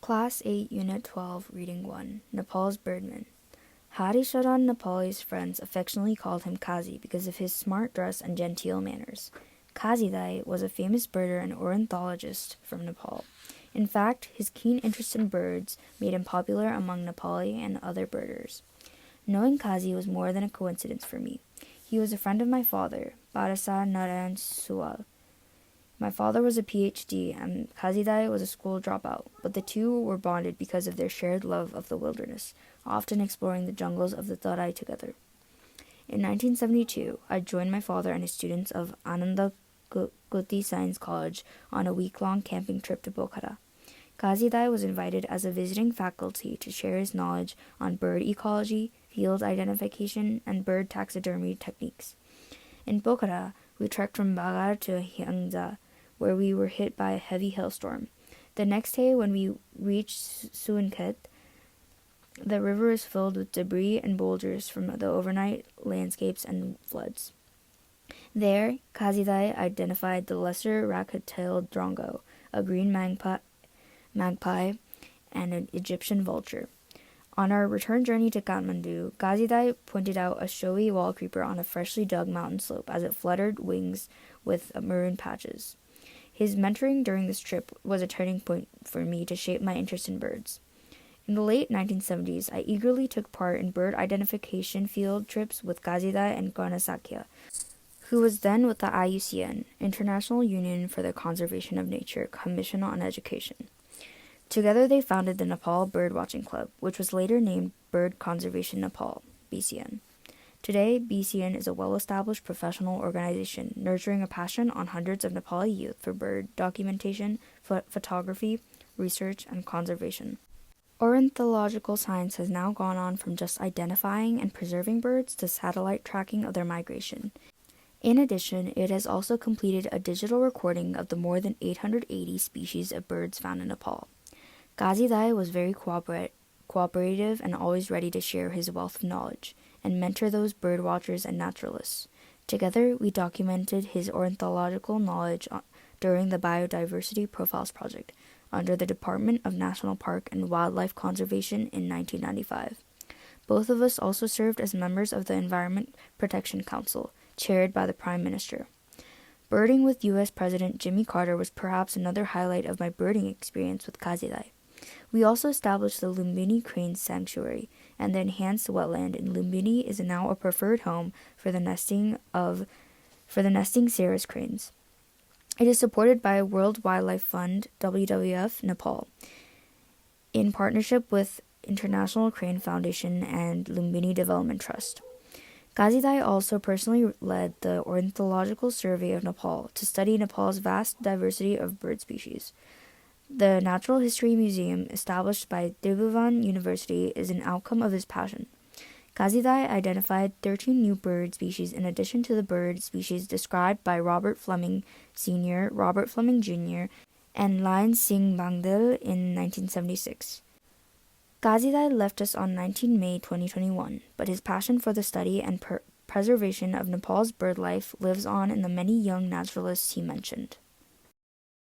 Class 8, Unit 12, Reading 1, Nepal's Birdman. Harisharan Nepali's friends affectionately called him Kazi because of his smart dress and genteel manners. Kazidai was a famous birder and ornithologist from Nepal. In fact, his keen interest in birds made him popular among Nepali and other birders. Knowing Kazi was more than a coincidence for me. He was a friend of my father, Barasa Narayan Suwal. My father was a PhD and Kazidai was a school dropout, but the two were bonded because of their shared love of the wilderness, often exploring the jungles of the Tarai together. In 1972, I joined my father and his students of Ananda Kuti Science College on a week-long camping trip to Pokhara. Kazidai was invited as a visiting faculty to share his knowledge on bird ecology, field identification, and bird taxidermy techniques. In Pokhara, we trekked from Bagar to Hyangja, where we were hit by a heavy hailstorm. The next day, when we reached Suanket, the river is filled with debris and boulders from the overnight landscapes and floods. There, Kazidai identified the lesser racket-tailed drongo, a green magpie, and an Egyptian vulture. On our return journey to Kathmandu, Kazidai pointed out a showy wall creeper on a freshly dug mountain slope as it fluttered wings with maroon patches. His mentoring during this trip was a turning point for me to shape my interest in birds. In the late 1970s, I eagerly took part in bird identification field trips with Kazidai and Ganasakya, who was then with the IUCN, International Union for the Conservation of Nature, Commission on Education. Together they founded the Nepal Bird Watching Club, which was later named Bird Conservation Nepal, BCN. Today, BCN is a well-established professional organization nurturing a passion on hundreds of Nepali youth for bird documentation, photography, research, and conservation. Ornithological science has now gone on from just identifying and preserving birds to satellite tracking of their migration. In addition, it has also completed a digital recording of the more than 880 species of birds found in Nepal. Kazidai was very cooperative and always ready to share his wealth of knowledge and mentor those bird watchers and naturalists. Together, we documented his ornithological knowledge during the Biodiversity Profiles Project under the Department of National Park and Wildlife Conservation in 1995. Both of us also served as members of the Environment Protection Council, chaired by the Prime Minister. Birding with U.S. President Jimmy Carter was perhaps another highlight of my birding experience with Kazidai. We also established the Lumbini Crane Sanctuary, and the enhanced wetland in Lumbini is now a preferred home for the nesting Sarus cranes. It is supported by World Wildlife Fund (WWF) Nepal, in partnership with International Crane Foundation and Lumbini Development Trust. Kazidai also personally led the Ornithological Survey of Nepal to study Nepal's vast diversity of bird species. The Natural History Museum, established by Tribhuvan University, is an outcome of his passion. Kazidai identified 13 new bird species in addition to the bird species described by Robert Fleming Sr., Robert Fleming Jr., and Lion Singh Bangdil in 1976. Kazidai left us on 19 May 2021, but his passion for the study and preservation of Nepal's bird life lives on in the many young naturalists he mentioned.